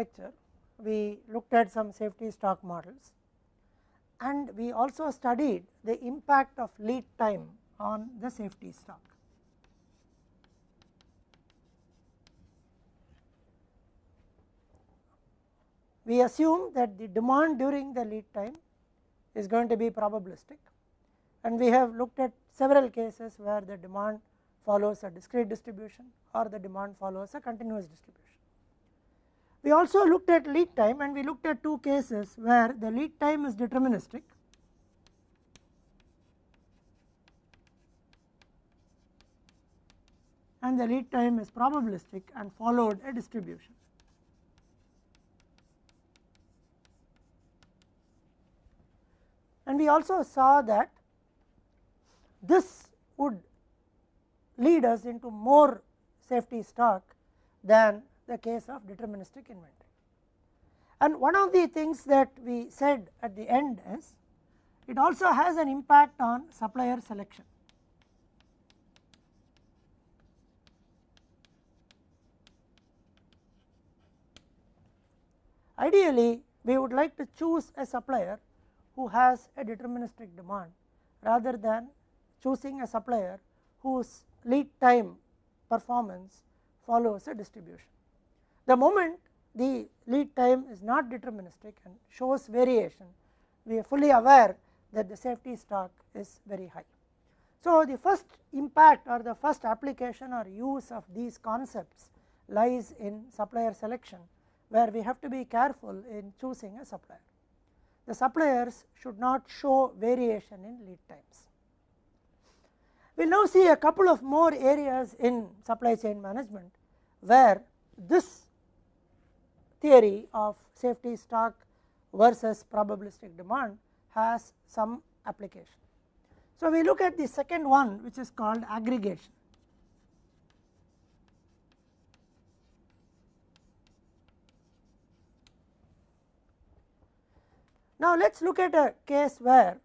lecture we looked at some safety stock models, and we also studied the impact of lead time on the safety stock. We assume that the demand during the lead time is going to be probabilistic, and we have looked at several cases where the demand follows a discrete distribution or the demand follows a continuous distribution. We also looked at lead time, and we looked at two cases where the lead time is deterministic and the lead time is probabilistic and followed a distribution. And we also saw that this would lead us into more safety stock than the case of deterministic inventory. And one of the things that we said at the end is it also has an impact on supplier selection. Ideally, we would like to choose a supplier who has a deterministic demand rather than choosing a supplier whose lead time performance follows a distribution. The moment the lead time is not deterministic and shows variation, we are fully aware that the safety stock is very high. So, the first impact or the first application or use of these concepts lies in supplier selection, where we have to be careful in choosing a supplier. The suppliers should not show variation in lead times. We will now see a couple of more areas in supply chain management where this theory of safety stock versus probabilistic demand has some application. So, we look at the second one, which is called aggregation. Now, let us look at a case where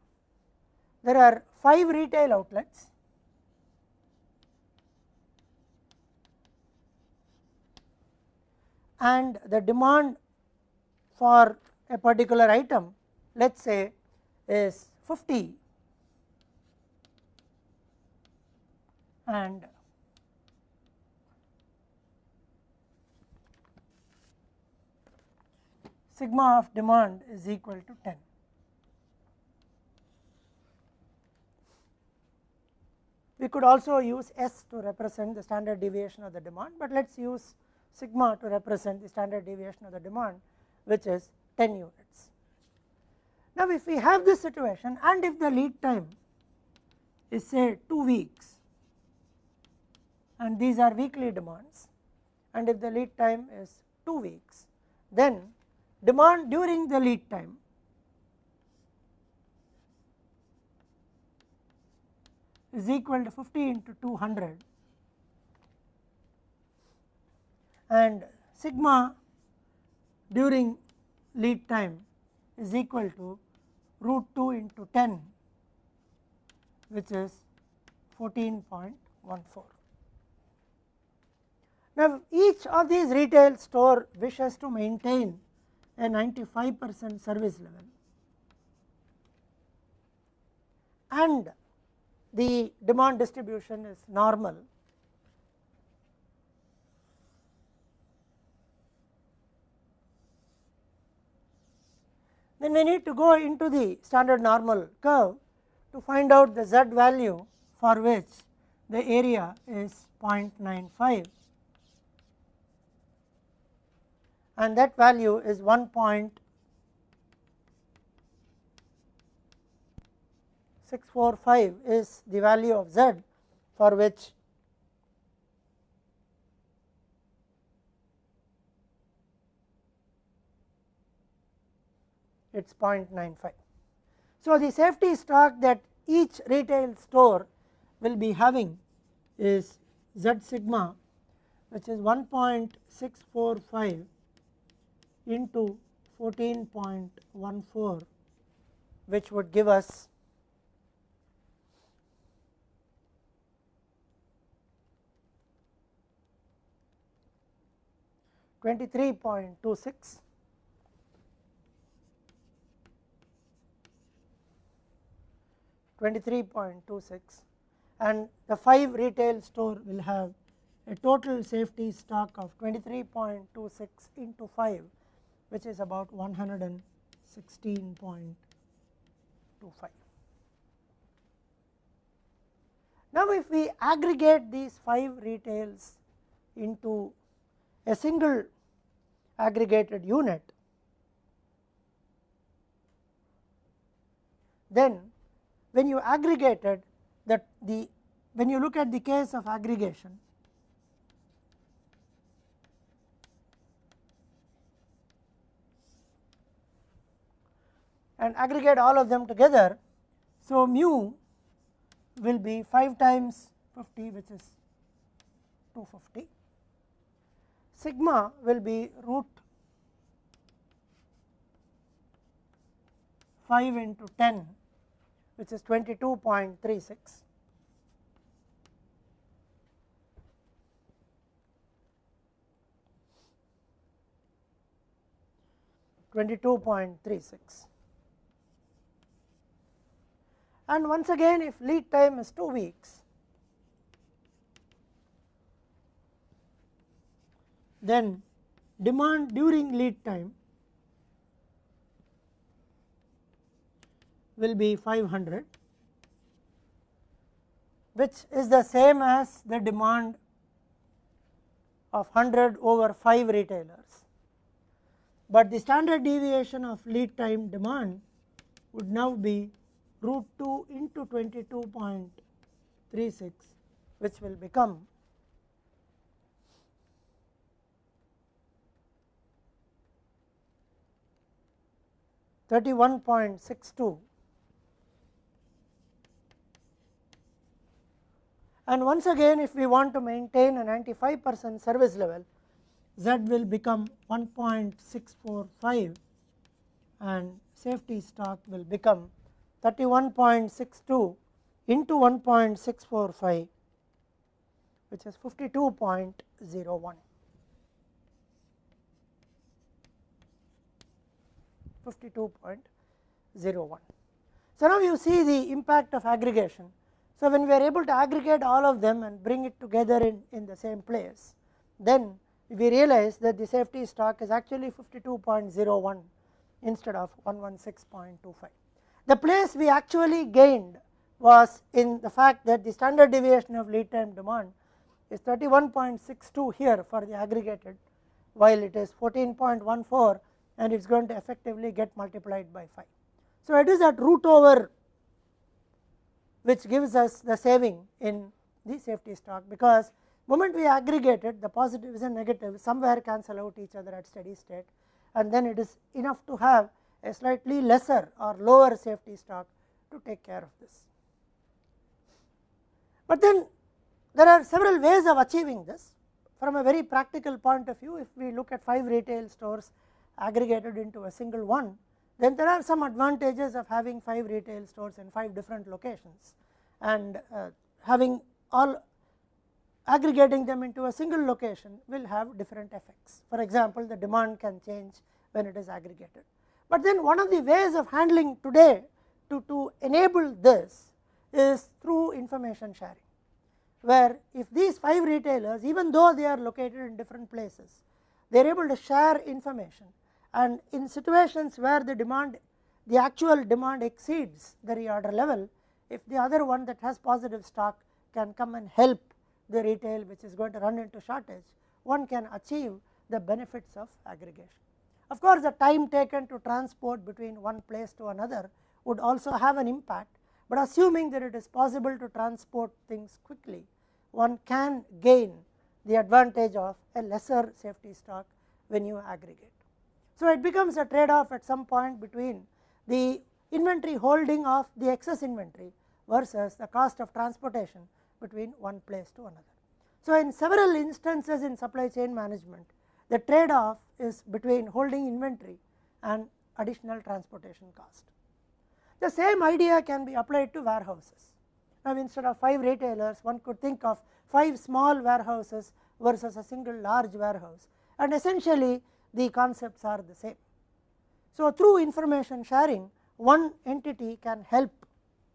there are 5 retail outlets and the demand for a particular item, let us say, is 50 and sigma of demand is equal to 10. We could also use S to represent the standard deviation of the demand, but let us use sigma to represent the standard deviation of the demand, which is 10 units. Now, if we have this situation and if the lead time is say 2 weeks and these are weekly demands, and if the lead time is 2 weeks, then demand during the lead time is equal to 50 into 200 and sigma during lead time is equal to root 2 into 10, which is 14.14. Now, each of these retail store wishes to maintain a 95% service level, and the demand distribution is normal, then we need to go into the standard normal curve to find out the Z value for which the area is 0.95, and that value is 1.645 is the value of Z for which it is 0.95. So, the safety stock that each retail store will be having is Z sigma, which is 1.645 into 14.14, which would give us 23.26, and the 5 retail store will have a total safety stock of 23.26 into 5, which is about 116.25. Now, if we aggregate these 5 retails into a single aggregated unit, then when you aggregated when you look at the case of aggregation, and aggregate all of them together, so mu will be 5 times 50, which is 250, sigma will be root 5 into 10, which is 22.36, and once again if lead time is 2 weeks, then demand during lead time will be 500, which is the same as the demand of 100 over 5 retailers, but the standard deviation of lead time demand would now be root 2 into 22.36, which will become 31.62, and once again if we want to maintain a 95% service level, Z will become 1.645 and safety stock will become 31.62 into 1.645, which is 52.01. 52.01. So now you see the impact of aggregation. So when we are able to aggregate all of them and bring it together in the same place, then we realize that the safety stock is actually 52.01 instead of 116.25. The place we actually gained was in the fact that the standard deviation of lead time demand is 31.62 here for the aggregated, while it is 14.14 and it is going to effectively get multiplied by 5. So it is that root over which gives us the saving in the safety stock, because moment we aggregated, the positives and negatives somewhere cancel out each other at steady state, and then it is enough to have a slightly lesser or lower safety stock to take care of this. But then there are several ways of achieving this. From a very practical point of view, if we look at 5 retail stores aggregated into a single one, then there are some advantages of having 5 retail stores in 5 different locations, and having all aggregating them into a single location will have different effects. For example, the demand can change when it is aggregated. But then one of the ways of handling today to enable this is through information sharing, where if these 5 retailers, even though they are located in different places, they are able to share information, and in situations where the actual demand exceeds the reorder level, if the other one that has positive stock can come and help the retail which is going to run into shortage, one can achieve the benefits of aggregation. Of course, the time taken to transport between one place to another would also have an impact, but assuming that it is possible to transport things quickly, one can gain the advantage of a lesser safety stock when you aggregate. So it becomes a trade off at some point between the inventory holding of the excess inventory versus the cost of transportation between one place to another. So in several instances in supply chain management, the trade off is between holding inventory and additional transportation cost. The same idea can be applied to warehouses. Now instead of 5 retailers, one could think of 5 small warehouses versus a single large warehouse, and essentially the concepts are the same. So, through information sharing, one entity can help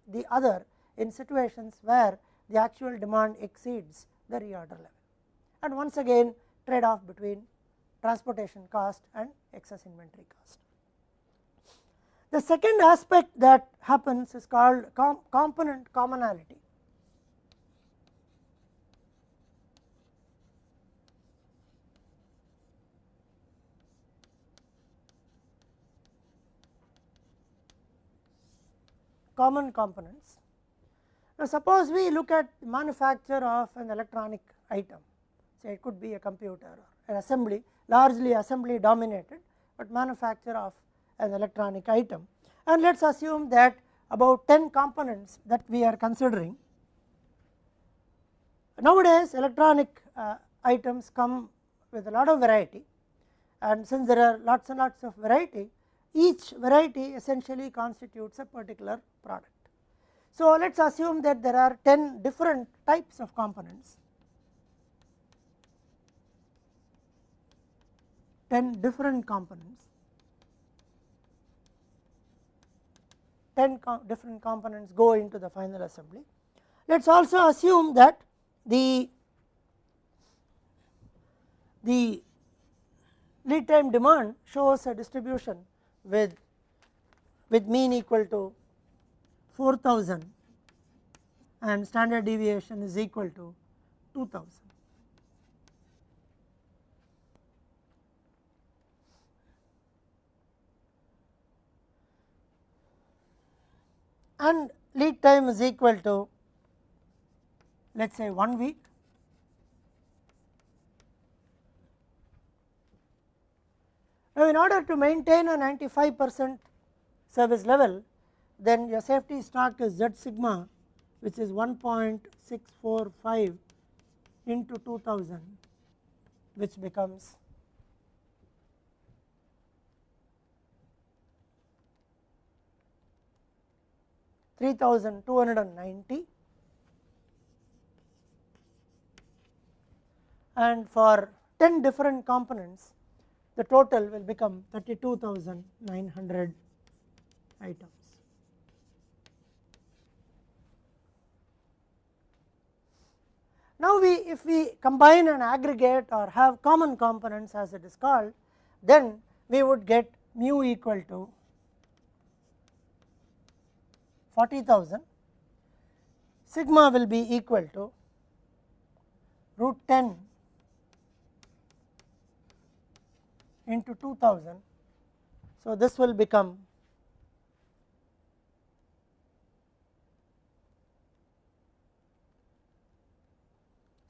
the other in situations where the actual demand exceeds the reorder level, and once again trade off between transportation cost and excess inventory cost. The second aspect that happens is called component commonality. Common components. Now, suppose we look at the manufacture of an electronic item, say it could be a computer or an assembly, largely assembly dominated, but manufacture of an electronic item, and let us assume that about 10 components that we are considering. Nowadays electronic items come with a lot of variety, and since there are lots and lots of variety, each variety essentially constitutes a particular product. So, let us assume that there are 10 different types of components, 10 different components, 10 different components go into the final assembly. Let us also assume that the lead time demand shows a distribution with mean equal to 4000 and standard deviation is equal to 2000. And lead time is equal to, let us say, 1 week. Now, in order to maintain a 95% service level, then your safety stock is Z sigma, which is 1.645 into 2000, which becomes 3290, and for 10 different components the total will become 32,900 items. Now, if we combine and aggregate or have common components as it is called, then we would get mu equal to 40,000, sigma will be equal to root 10 into 2000. So, this will become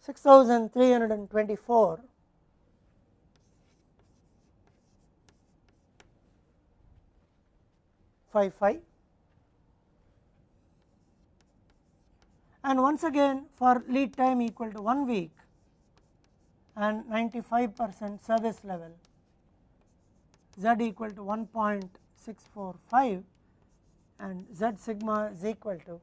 6,324.55, and once again for lead time equal to 1 week and 95% service level, Z equal to 1.645 and Z sigma is equal to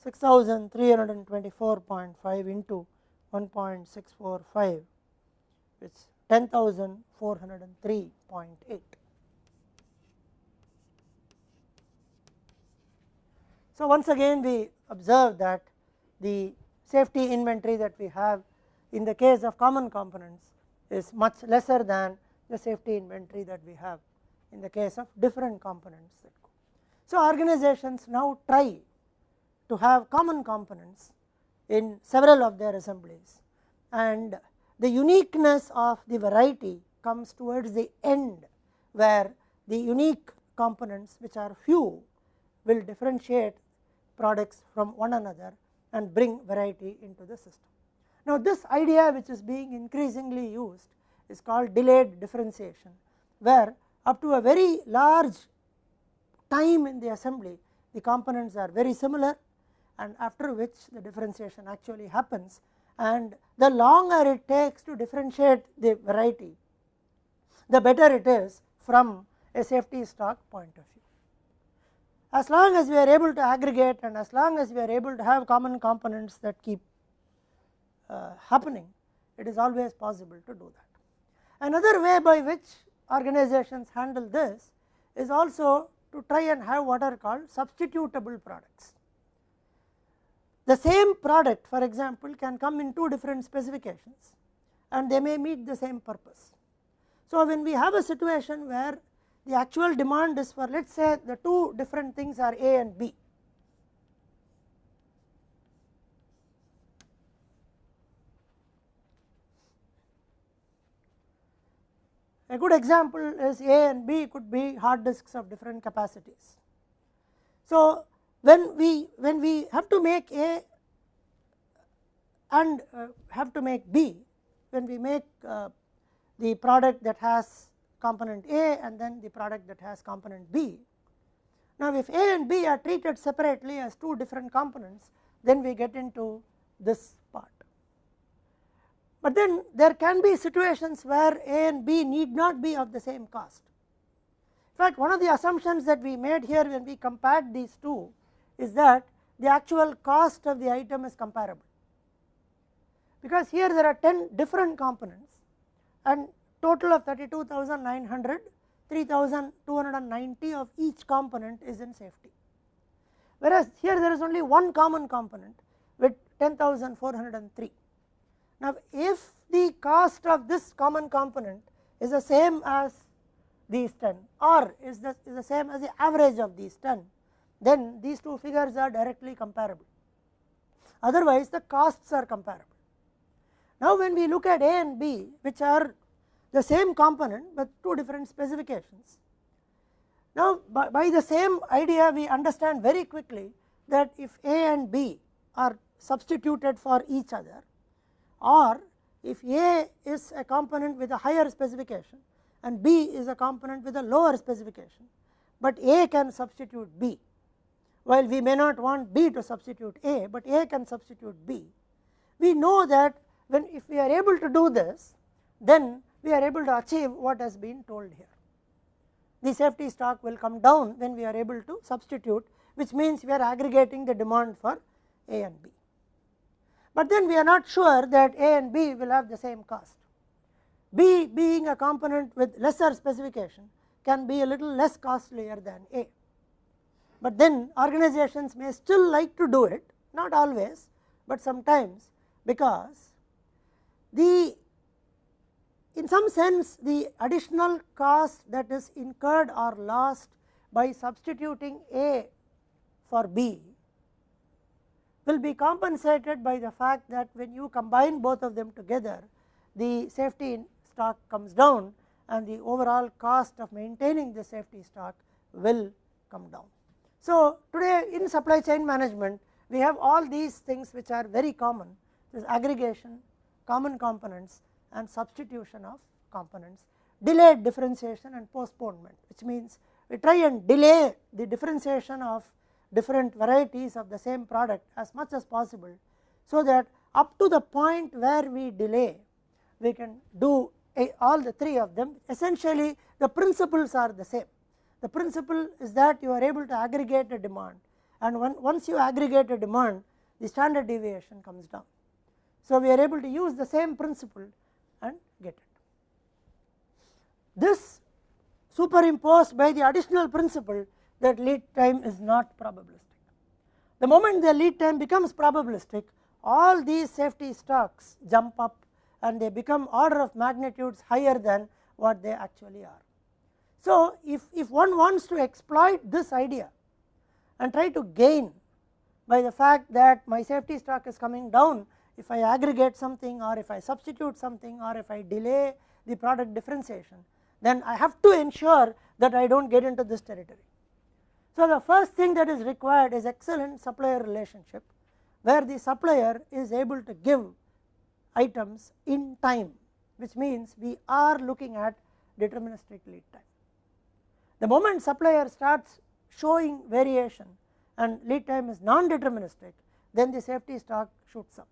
6,324.5 into 1.645, which is 10,403.8. So, once again we observe that the safety inventory that we have in the case of common components is much lesser than the safety inventory that we have in the case of different components that go. So, organizations now try to have common components in several of their assemblies, and the uniqueness of the variety comes towards the end, where the unique components, which are few, will differentiate products from one another and bring variety into the system. Now, this idea, which is being increasingly used, is called delayed differentiation, where up to a very large time in the assembly the components are very similar, and after which the differentiation actually happens, and the longer it takes to differentiate the variety, the better it is from a safety stock point of view. As long as we are able to aggregate and as long as we are able to have common components that keep happening, it is always possible to do that. Another way by which organizations handle this is also to try and have what are called substitutable products. The same product, for example, can come in two different specifications and they may meet the same purpose. So, when we have a situation where the actual demand is for, let us say, the two different things are A and B. A good example is A and B could be hard disks of different capacities. So, when we have to make A and have to make B, when we make the product that has component A and then the product that has component B. Now, if A and B are treated separately as two different components, then we get into this part. But then there can be situations where A and B need not be of the same cost. In fact, one of the assumptions that we made here when we compared these two is that the actual cost of the item is comparable, because here there are 10 different components and total of 32,900, 3,290 of each component is in safety, whereas here there is only one common component with 10,403. Now, if the cost of this common component is the same as these 10 or is the same as the average of these 10, then these two figures are directly comparable, otherwise the costs are comparable. Now, when we look at A and B, which are the same component but two different specifications, now by the same idea we understand very quickly that if A and B are substituted for each other, or if A is a component with a higher specification and B is a component with a lower specification, but A can substitute B, while we may not want B to substitute A, but A can substitute B. We know that if we are able to do this, then we are able to achieve what has been told here. The safety stock will come down when we are able to substitute, which means we are aggregating the demand for A and B. But then we are not sure that A and B will have the same cost. B being a component with lesser specification can be a little less costlier than A, but then organizations may still like to do it, not always, but sometimes, because in some sense the additional cost that is incurred or lost by substituting A for B will be compensated by the fact that when you combine both of them together, the safety stock comes down and the overall cost of maintaining the safety stock will come down. So, today in supply chain management we have all these things which are very common, this aggregation, common components and substitution of components, delayed differentiation and postponement, which means we try and delay the differentiation of different varieties of the same product as much as possible, so that up to the point where we delay we can do all the three of them. Essentially the principles are the same. The principle is that you are able to aggregate a demand, and once you aggregate a demand, the standard deviation comes down. So, we are able to use the same principle and get it. This superimposed by the additional principle that lead time is not probabilistic. The moment the lead time becomes probabilistic, all these safety stocks jump up and they become order of magnitudes higher than what they actually are. So, if one wants to exploit this idea and try to gain by the fact that my safety stock is coming down if I aggregate something, or if I substitute something, or if I delay the product differentiation, then I have to ensure that I do not get into this territory. So, the first thing that is required is excellent supplier relationship, where the supplier is able to give items in time, which means we are looking at deterministic lead time. The moment supplier starts showing variation and lead time is non-deterministic, then the safety stock shoots up.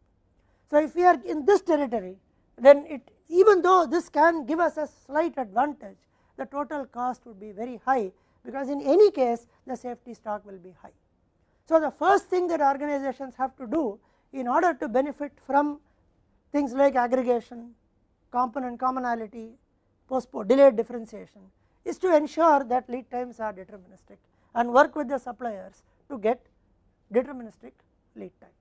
So, if we are in this territory, then even though this can give us a slight advantage, the total cost would be very high, because in any case the safety stock will be high. So, the first thing that organizations have to do in order to benefit from things like aggregation, component commonality, delayed differentiation is to ensure that lead times are deterministic and work with the suppliers to get deterministic lead times.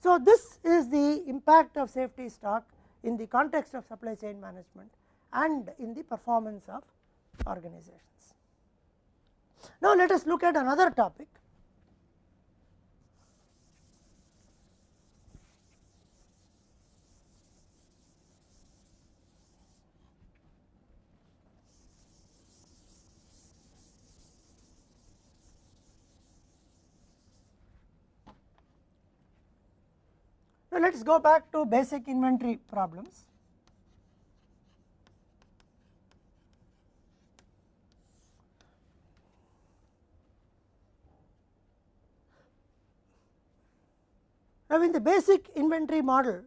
So, this is the impact of safety stock in the context of supply chain management and in the performance of organizations. Now, let us look at another topic. Now, let us go back to basic inventory problems. Now, in the basic inventory model,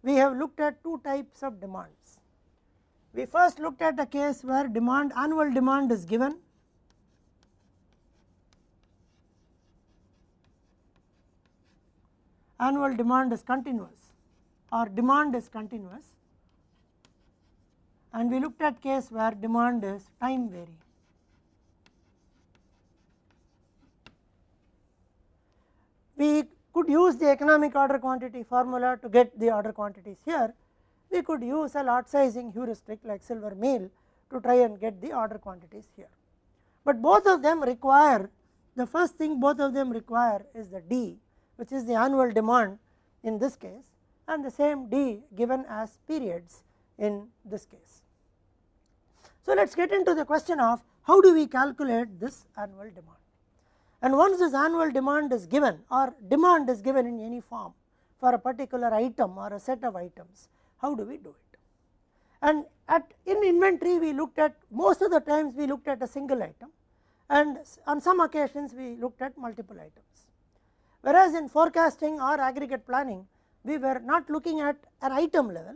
we have looked at two types of demands. We first looked at a case where annual demand is given, annual demand is continuous or demand is continuous, and we looked at case where demand is time varying. We could use the economic order quantity formula to get the order quantities here. We could use a lot sizing heuristic like silver meal to try and get the order quantities here. But both of them require, the first thing both of them require is the D, which is the annual demand in this case, and the same D given as periods in this case. So, let us get into the question of how do we calculate this annual demand. And once this annual demand is given or demand is given in any form for a particular item or a set of items, how do we do it? And in inventory we looked at, most of the times we looked at a single item, and on some occasions we looked at multiple items. Whereas in forecasting or aggregate planning, we were not looking at an item level,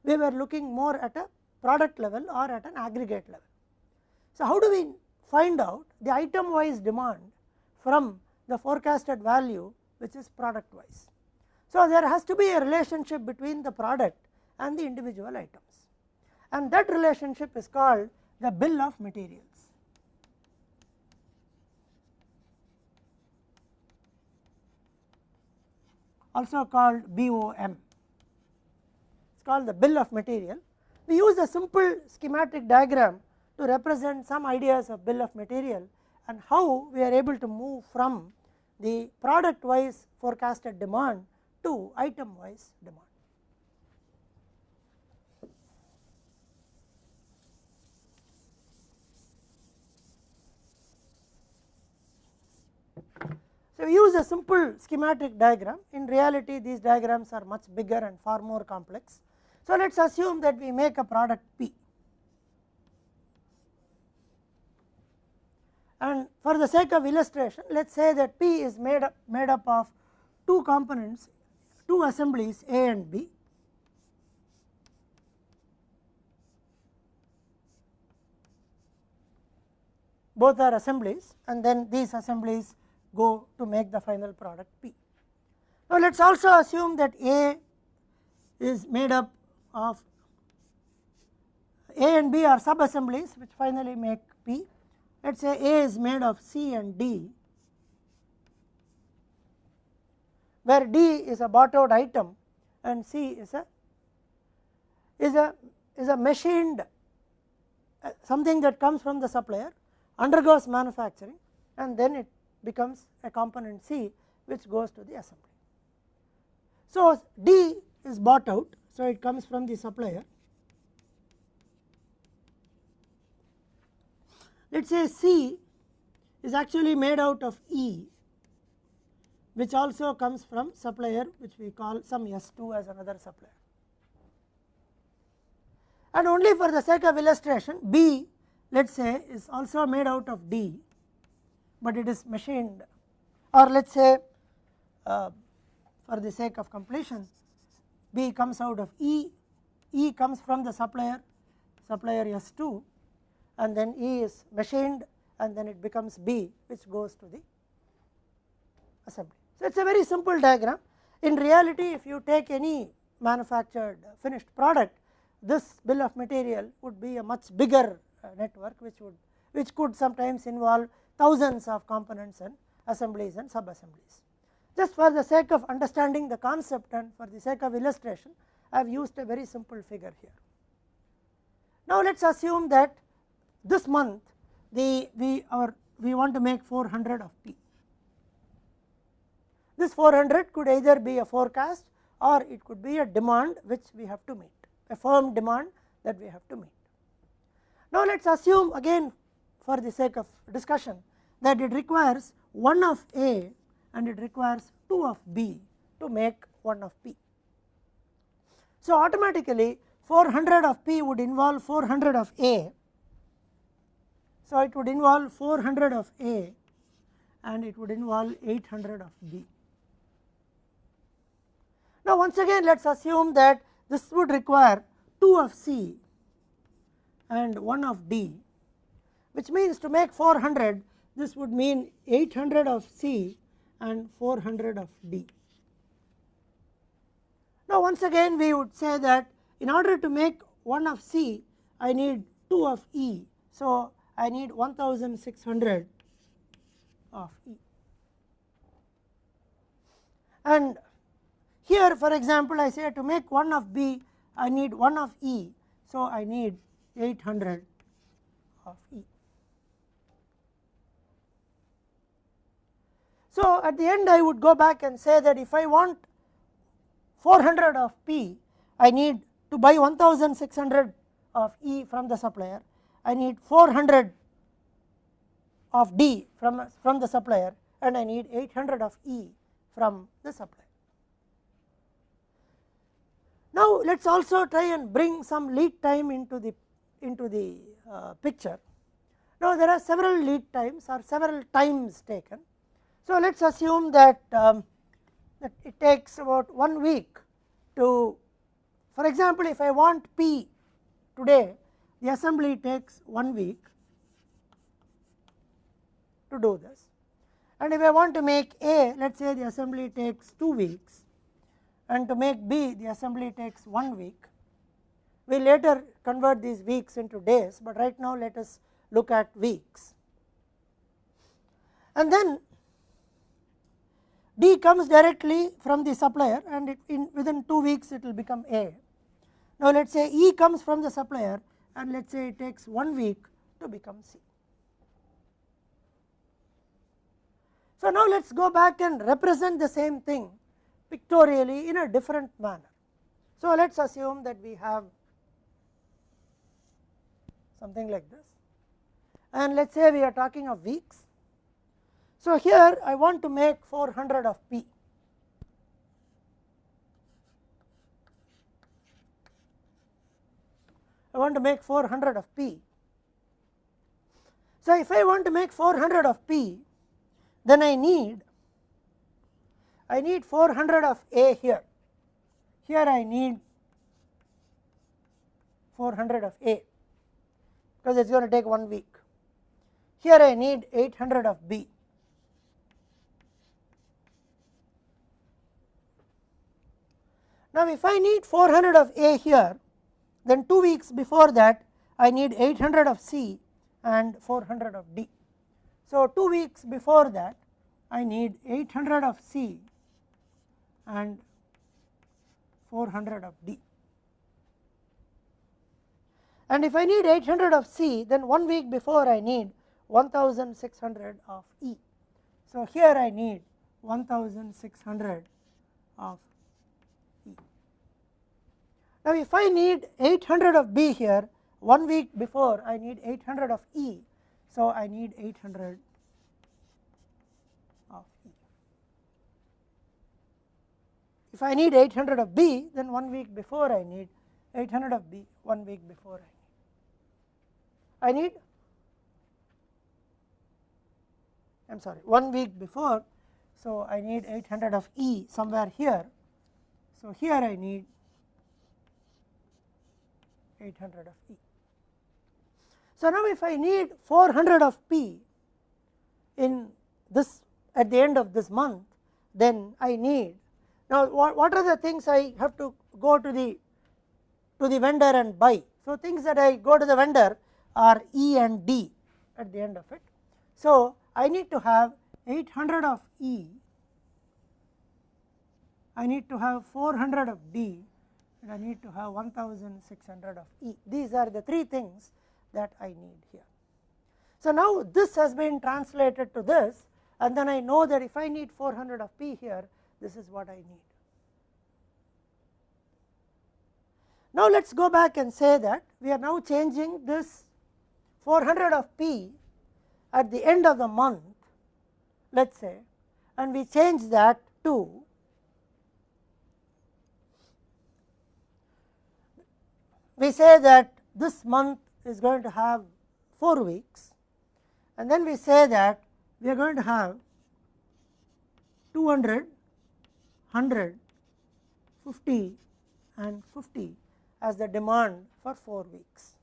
we were looking more at a product level or at an aggregate level. So, how do we find out the item wise demand from the forecasted value, which is product wise? So, there has to be a relationship between the product and the individual items, and that relationship is called the bill of materials. Also called BOM. It is called the bill of material. We use a simple schematic diagram to represent some ideas of bill of material and how we are able to move from the product wise forecasted demand to item wise demand. So, we use a simple schematic diagram. In reality, these diagrams are much bigger and far more complex. So, let us assume that we make a product P, and for the sake of illustration, let us say that P is made up of two components, two assemblies A and B. Both are assemblies, and then these assemblies go to make the final product P. Now, let us also assume that A is made up of A and B are sub assemblies which finally make P. Let us say A is made of C and D, where D is a bought out item and C is a machined something that comes from the supplier, undergoes manufacturing, and then it becomes a component C which goes to the assembly. So, D is bought out, so it comes from the supplier. Let us say C is actually made out of E, which also comes from supplier, which we call some S2 as another supplier. And only for the sake of illustration, B, let us say, is also made out of D, but it is machined, or let us say for the sake of completion, B comes out of E, E comes from the supplier S2, and then E is machined, and then it becomes B, which goes to the assembly. So, it is a very simple diagram. In reality, if you take any manufactured finished product, this bill of material would be a much bigger network, which could sometimes involve thousands of components and assemblies and sub assemblies. Just for the sake of understanding the concept and for the sake of illustration, I have used a very simple figure here. Now let us assume that this month we want to make 400 of P. This 400 could either be a forecast or it could be a demand which we have to meet, a firm demand that we have to meet. Now let us assume again for the sake of discussion that it requires 1 of A and it requires 2 of B to make 1 of P. So automatically 400 of P would involve 400 of A. So it would involve 400 of A and it would involve 800 of B. Now once again let us assume that this would require 2 of C and 1 of D, which means to make 400 this would mean 800 of C and 400 of D. Now once again we would say that in order to make 1 of C I need 2 of E. So I need 1600 of E. And here for example I say to make 1 of B I need 1 of E. So I need 800 of E. So at the end I would go back and say that if I want 400 of P, I need to buy 1600 of E from the supplier, I need 400 of D from the supplier and I need 800 of E from the supplier. Now let us also try and bring some lead time into the picture. Now there are several lead times or several times taken. So let us assume that, that it takes about 1 week to, for example if I want P today, the assembly takes 1 week to do this, and if I want to make A, let us say the assembly takes 2 weeks, and to make B the assembly takes 1 week. We will later convert these weeks into days, but right now let us look at weeks. And then D comes directly from the supplier and within 2 weeks it will become A. Now let us say E comes from the supplier and let us say it takes 1 week to become C. So now let us go back and represent the same thing pictorially in a different manner. So let us assume that we have something like this, and let us say we are talking of weeks. So here I want to make 400 of P. I want to make 400 of P. So if I want to make 400 of P, then I need 400 of A here. Here I need 400 of A because it is going to take 1 week. Here I need 800 of B. Now if I need 400 of A here, then 2 weeks before that I need 800 of C and 400 of D. So 2 weeks before that I need 800 of C and 400 of D. And if I need 800 of C, then 1 week before I need 1600 of E. So here I need 1600 of E. Now if I need 800 of B here, 1 week before I need 800 of E. So I need 800 of E. If I need 800 of B, then 1 week before I need 800 of B, 1 week before I need 1 week before, so I need 800 of E somewhere here. So here I need 800 of E. So now if I need 400 of P in this at the end of this month, then I need, now what are the things I have to go to to the vendor and buy. So, things that I go to the vendor are E and D at the end of it. So, I need to have 800 of E, I need to have 400 of D, and I need to have 1600 of E. These are the three things that I need here. So, now this has been translated to this, and then I know that if I need 400 of P here, this is what I need. Now, let us go back and say that we are now changing this 400 of P at the end of the month, let us say, and we change that to we say that this month is going to have 4 weeks, and then we say that we are going to have 200, 100, 50 and 50 as the demand for 4 weeks.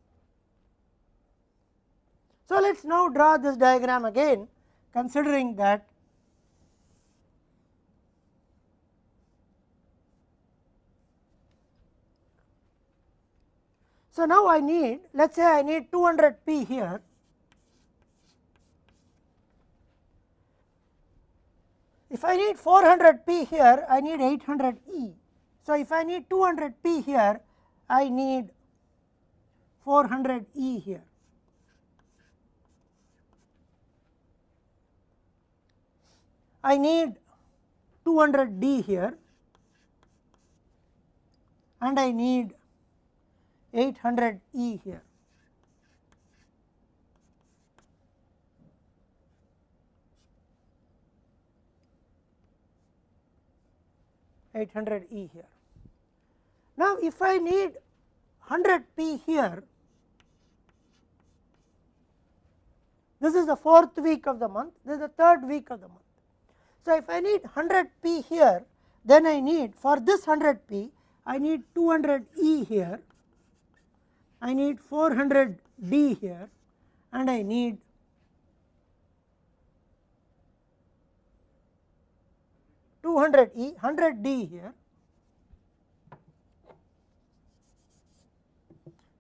So, let us now draw this diagram again, considering that so now I need, let us say I need 200 P here, if I need 400 P here, I need 800 E. So, if I need 200 P here, I need 400 E here. I need 200 D here, and I need 800 E here. $800 E here. Now, if I need 100 P here, this is the 4th week of the month, this is the 3rd week of the month. So, if I need 100 P here, then I need, for this 100 P, I need 200 E here, I need 400 D here, and I need 200 E, 100 D here,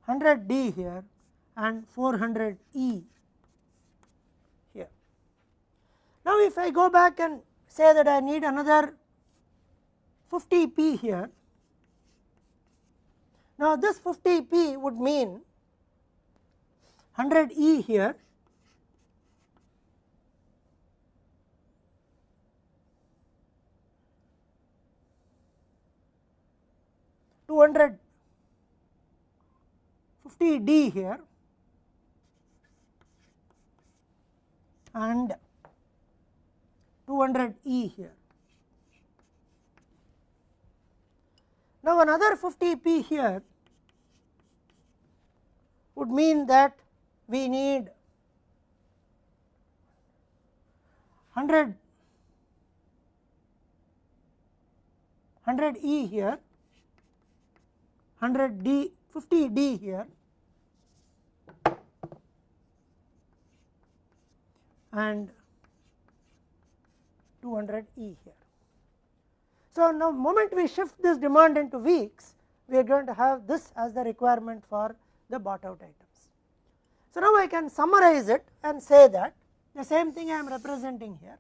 100 D here, and 400 E here. Now, if I go back and say that I need another 50 P here, now this 50 P would mean 100 E here, $250 D here, and 200 E here. Now, another 50 P here would mean that we need 100 E here, 100 D, 50 D here, and 200 E here. So, now moment we shift this demand into weeks, we are going to have this as the requirement for the bought out items. So, now I can summarize it and say that the same thing I am representing here.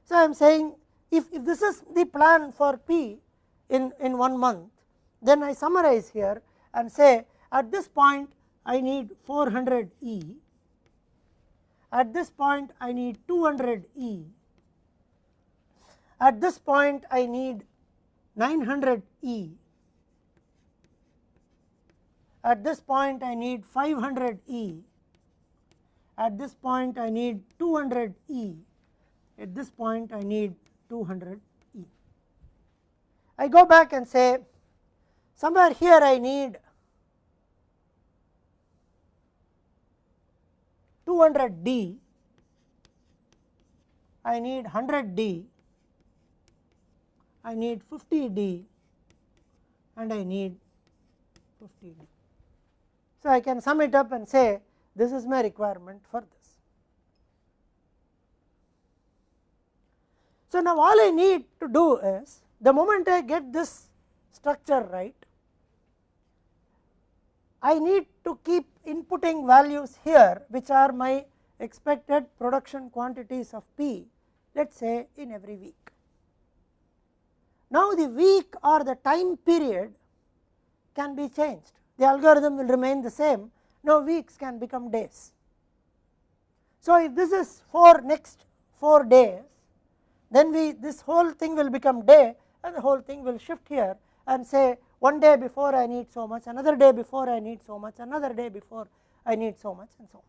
So, I am saying if this is the plan for P in 1 month, then I summarize here and say at this point I need 400 E, at this point I need 200 E, at this point I need 900 E, at this point I need 500 E, at this point I need 200 E, at this point I need 200 E. I go back and say somewhere here I need 200 D, I need 100 D, I need 50 D, and I need 50 D. So, I can sum it up and say this is my requirement for this. So, now all I need to do is the moment I get this structure right, I need to keep inputting values here which are my expected production quantities of P, let us say in every week. Now the week or the time period can be changed, the algorithm will remain the same, now weeks can become days. So if this is for next 4 days, then this whole thing will become day and the whole thing will shift here and say one day before I need so much, another day before I need so much, another day before I need so much, and so on.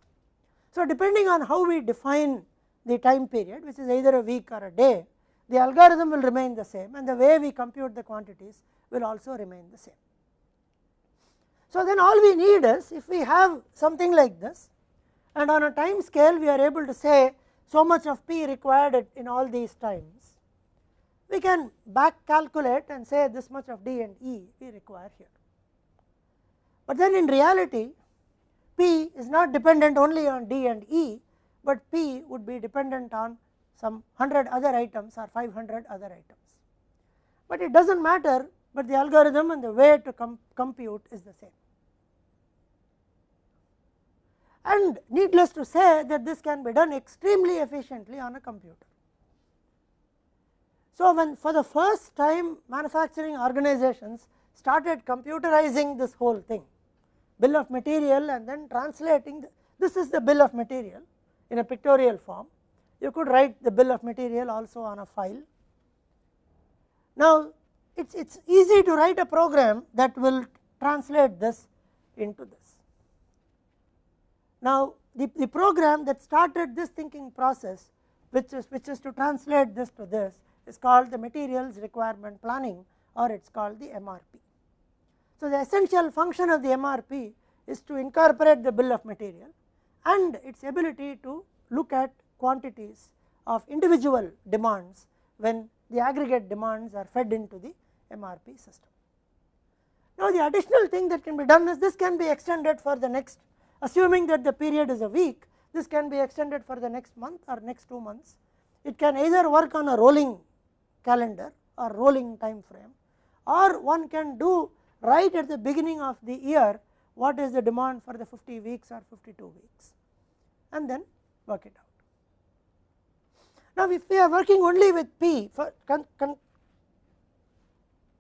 So depending on how we define the time period, which is either a week or a day, the algorithm will remain the same and the way we compute the quantities will also remain the same. So then all we need is, if we have something like this and on a time scale we are able to say so much of P required in all these times, we can back calculate and say this much of D and E we require here. But then in reality P is not dependent only on D and E, but P would be dependent on some 100 other items or 500 other items. But it does not matter, but the algorithm and the way to compute is the same. And needless to say that this can be done extremely efficiently on a computer. So when for the first time manufacturing organizations started computerizing this whole thing, bill of material, and then translating this is the bill of material in a pictorial form. You could write the bill of material also on a file. Now it is easy to write a program that will translate this into this. Now the program that started this thinking process, which is to translate this to this, is called the materials requirement planning, or it is called the MRP. So the essential function of the MRP is to incorporate the bill of material and its ability to look at quantities of individual demands when the aggregate demands are fed into the MRP system. Now the additional thing that can be done is this can be extended for the next, assuming that the period is a week, this can be extended for the next month or next 2 months. It can either work on a rolling calendar or rolling time frame, or one can do right at the beginning of the year what is the demand for the 50 weeks or 52 weeks and then work it out. Now if we are working only with P, for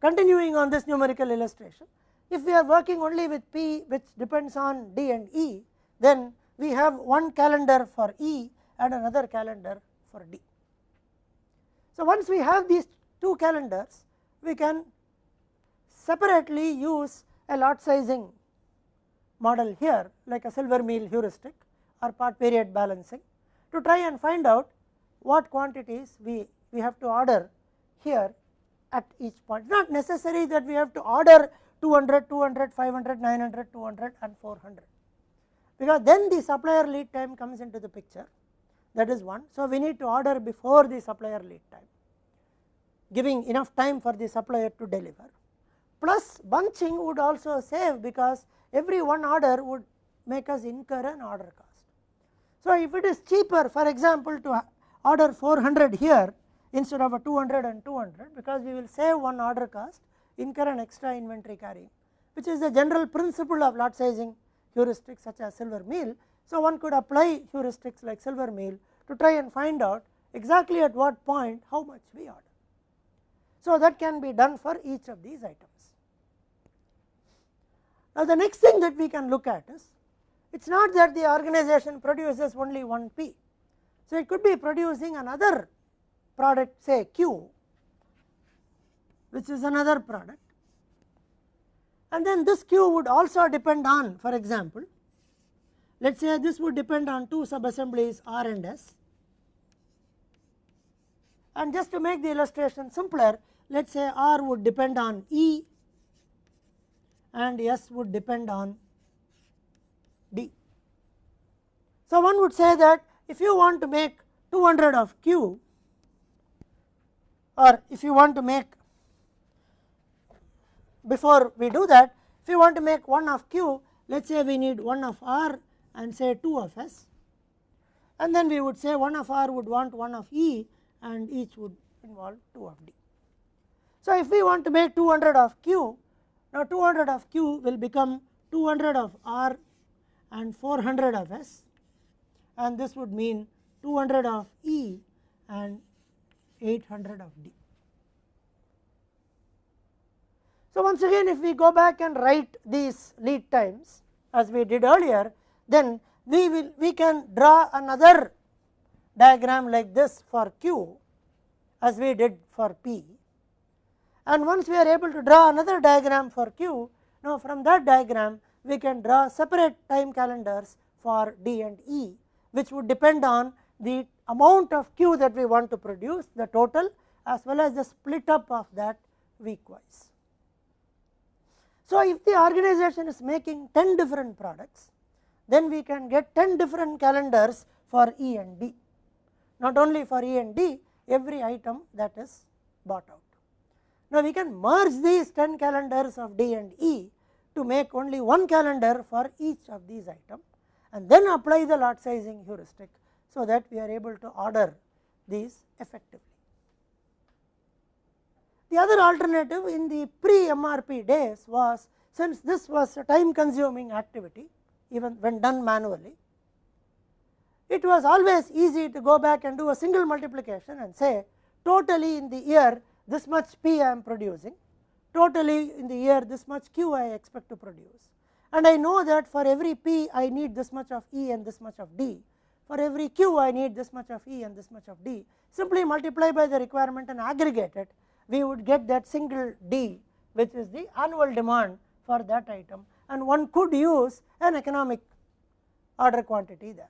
continuing on this numerical illustration, if we are working only with P which depends on D and E, then we have one calendar for E and another calendar for D. So once we have these two calendars, we can separately use a lot sizing model here like a silver meal heuristic or part period balancing to try and find out what quantities we have to order here at each point. Not necessary that we have to order 200, 200, 500, 900, 200 and 400, because then the supplier lead time comes into the picture, that is one. So we need to order before the supplier lead time, giving enough time for the supplier to deliver. Plus bunching would also save, because every one order would make us incur an order cost. So if it is cheaper, for example, to order 400 here instead of a 200 and 200, because we will save one order cost, incur an extra inventory carrying, which is the general principle of lot sizing heuristics such as silver meal. So one could apply heuristics like silver meal to try and find out exactly at what point how much we order. So that can be done for each of these items. Now the next thing that we can look at is, it is not that the organization produces only one P. So it could be producing another product, say Q, which is another product, and then this Q would also depend on, for example, let us say this would depend on two subassemblies R and S, and just to make the illustration simpler, let us say R would depend on E and S would depend on D. So one would say that if you want to make 200 of Q, or if you want to make, before we do that, if you want to make 1 of Q, let us say we need 1 of R and say 2 of S, and then we would say 1 of R would want 1 of E and each would involve 2 of D. So if we want to make 200 of Q, now 200 of Q will become 200 of R and 400 of S, and this would mean 200 of E and 800 of D. So, once again if we go back and write these lead times as we did earlier, then we can draw another diagram like this for Q as we did for P, and once we are able to draw another diagram for Q, now from that diagram we can draw separate time calendars for D and E, which would depend on the amount of Q that we want to produce, the total, as well as the split up of that week wise. So, if the organization is making 10 different products, then we can get 10 different calendars for E and D, not only for E and D, every item that is bought out. Now, we can merge these 10 calendars of D and E to make only one calendar for each of these items, and then apply the lot sizing heuristic, so that we are able to order these effectively. The other alternative in the pre-MRP days was, since this was a time consuming activity even when done manually, it was always easy to go back and do a single multiplication and say totally in the year this much P I am producing, totally in the year this much Q I expect to produce, and I know that for every P I need this much of E and this much of D, for every Q I need this much of E and this much of D. Simply multiply by the requirement and aggregate it, we would get that single D, which is the annual demand for that item, and one could use an economic order quantity there.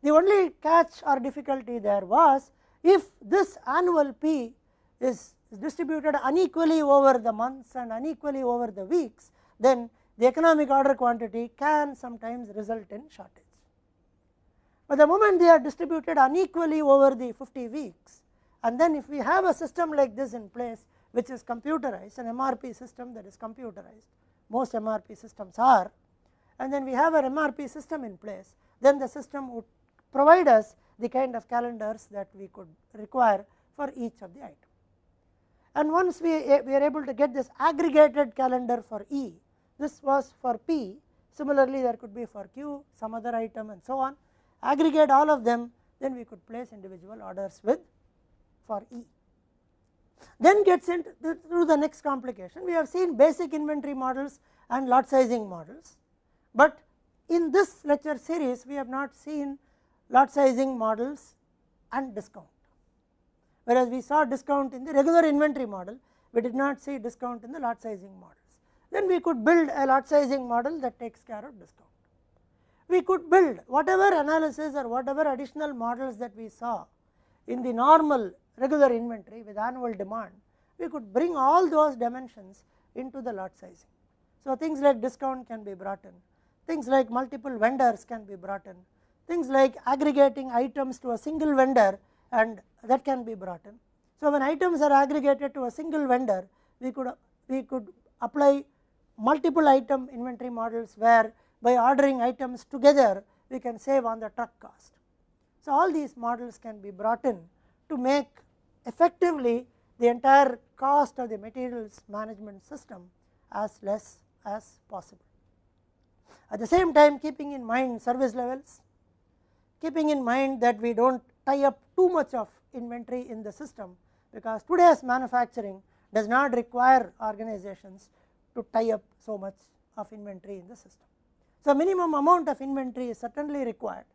The only catch or difficulty there was, if this annual P is distributed unequally over the months and unequally over the weeks, then the economic order quantity can sometimes result in shortage. But the moment they are distributed unequally over the 50 weeks, and then if we have a system like this in place which is computerized, an MRP system that is computerized, most MRP systems are, and then we have an MRP system in place, then the system would provide us the kind of calendars that we could require for each of the items. And once we are able to get this aggregated calendar for E, this was for P, similarly there could be for Q, some other item and so on, aggregate all of them, then we could place individual orders with for E. Then gets into the next complication. We have seen basic inventory models and lot sizing models, but in this lecture series we have not seen lot sizing models and discount. Whereas we saw discount in the regular inventory model, we did not see discount in the lot sizing models. Then we could build a lot sizing model that takes care of discount. We could build whatever analysis or whatever additional models that we saw in the normal regular inventory with annual demand, we could bring all those dimensions into the lot sizing. So, things like discount can be brought in, things like multiple vendors can be brought in, things like aggregating items to a single vendor, and that can be brought in. So, when items are aggregated to a single vendor, we could apply multiple item inventory models, where by ordering items together we can save on the truck cost. So, all these models can be brought in to make effectively the entire cost of the materials management system as less as possible. At the same time, keeping in mind service levels, keeping in mind that we do not tie up too much of inventory in the system, because today's manufacturing does not require organizations to tie up so much of inventory in the system. So, minimum amount of inventory is certainly required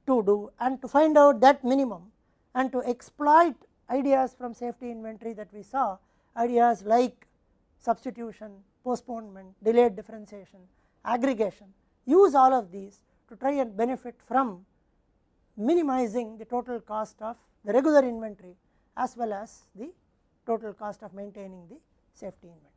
to do, and to find out that minimum and to exploit ideas from safety inventory that we saw, ideas like substitution, postponement, delayed differentiation, aggregation, use all of these to try and benefit from minimizing the total cost of the regular inventory as well as the total cost of maintaining the safety inventory.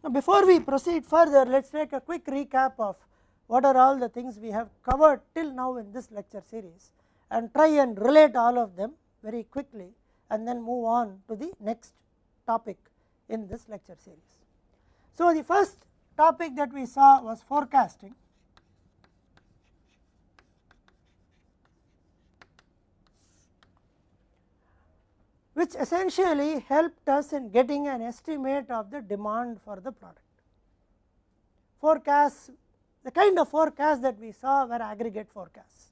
Now, before we proceed further, let us take a quick recap of what are all the things we have covered till now in this lecture series, and try and relate all of them very quickly, and then move on to the next topic in this lecture series. So, the first topic that we saw was forecasting. Which essentially helped us in getting an estimate of the demand for the product. Forecasts, the kind of forecasts that we saw were aggregate forecasts.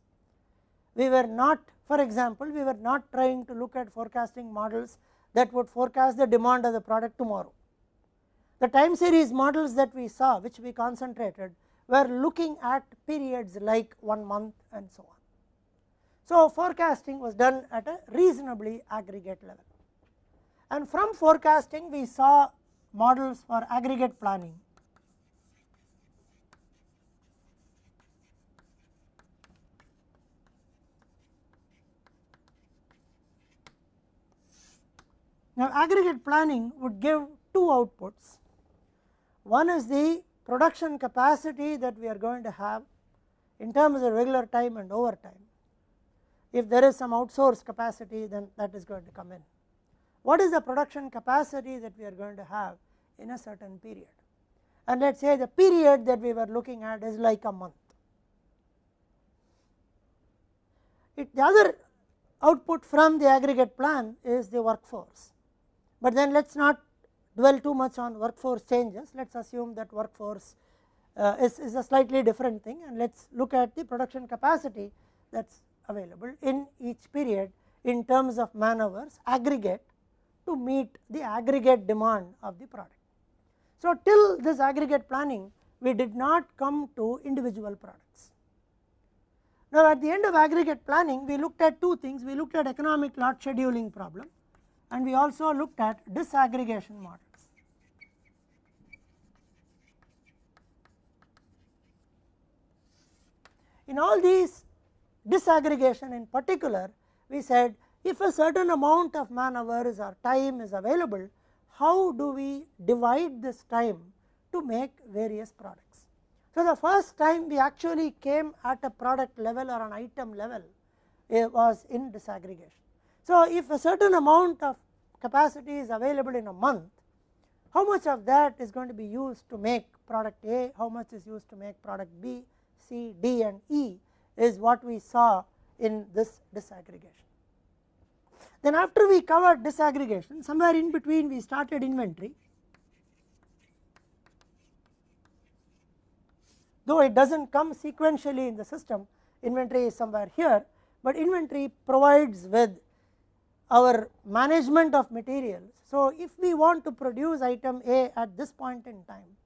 We were not, for example, we were not trying to look at forecasting models that would forecast the demand of the product tomorrow. The time series models that we saw, which we concentrated, were looking at periods like 1 month and so on. So, forecasting was done at a reasonably aggregate level, and from forecasting we saw models for aggregate planning. Now, aggregate planning would give two outputs. One is the production capacity that we are going to have in terms of regular time and overtime. If there is some outsourced capacity, then that is going to come in. What is the production capacity that we are going to have in a certain period? And let us say the period that we were looking at is like a month. The other output from the aggregate plan is the workforce, but then let us not dwell too much on workforce changes. Let us assume that workforce is a slightly different thing, and let us look at the production capacity that is available in each period in terms of man hours aggregate to meet the aggregate demand of the product. So, till this aggregate planning we did not come to individual products. Now, at the end of aggregate planning we looked at two things. We looked at economic lot scheduling problem, and we also looked at disaggregation models. In all these disaggregation in particular, we said if a certain amount of man hours or time is available, how do we divide this time to make various products. So, the first time we actually came at a product level or an item level, it was in disaggregation. So, if a certain amount of capacity is available in a month, how much of that is going to be used to make product A, how much is used to make product B, C, D and E is what we saw in this disaggregation. Then after we covered disaggregation, somewhere in between we started inventory. Though it does not come sequentially in the system, inventory is somewhere here, but inventory provides with our management of materials. So, if we want to produce item A at this point in time,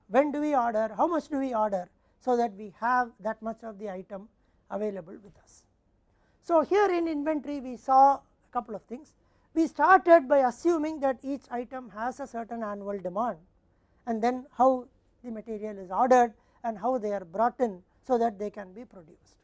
when do we order, how much do we order, so that we have that much of the item available with us. So, here in inventory we saw a couple of things. We started by assuming that each item has a certain annual demand, and then how the material is ordered and how they are brought in so that they can be produced.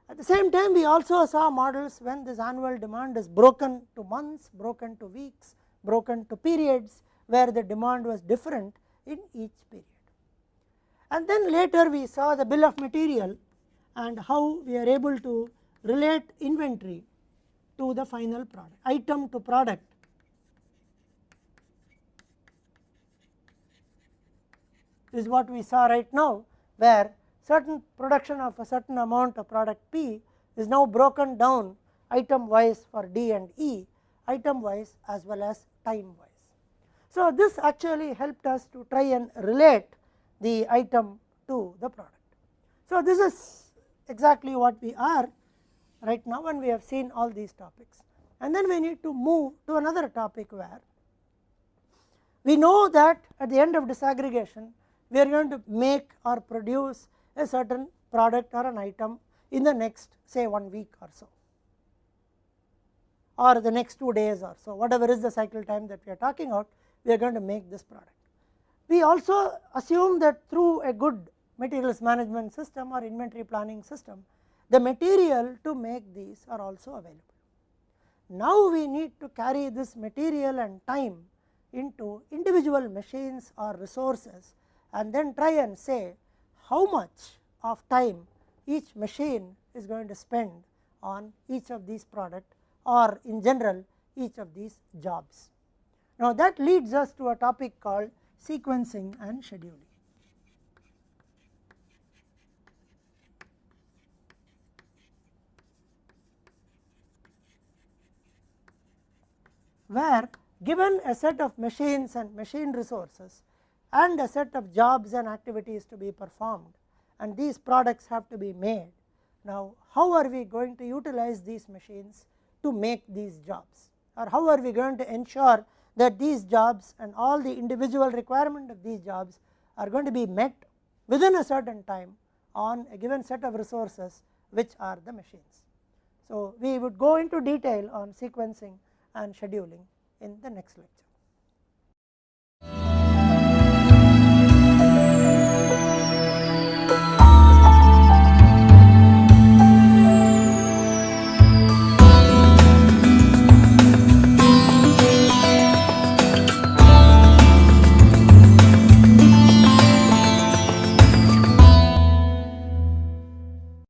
At the same time, we also saw models when this annual demand is broken to months, broken to weeks, broken to periods, where the demand was different in each period. And then later we saw the bill of material and how we are able to relate inventory to the final product, item to product. Is what we saw right now, where certain production of a certain amount of product P is now broken down item wise for D and E, item wise as well as time wise. So, this actually helped us to try and relate the item to the product. So, this is exactly what we are right now, and we have seen all these topics, and then we need to move to another topic where we know that at the end of disaggregation we are going to make or produce a certain product or an item in the next say 1 week or so, or the next 2 days or so, whatever is the cycle time that we are talking about, we are going to make this product. We also assume that through a good materials management system or inventory planning system, the material to make these are also available. Now, we need to carry this material and time into individual machines or resources, and then try and say how much of time each machine is going to spend on each of these products, or in general each of these jobs. Now, that leads us to a topic called sequencing and scheduling. Where given a set of machines and machine resources and a set of jobs and activities to be performed, and these products have to be made. Now, how are we going to utilize these machines to make these jobs, or how are we going to ensure that these jobs and all the individual requirement of these jobs are going to be met within a certain time on a given set of resources, which are the machines. So, we would go into detail on sequencing and scheduling in the next lecture.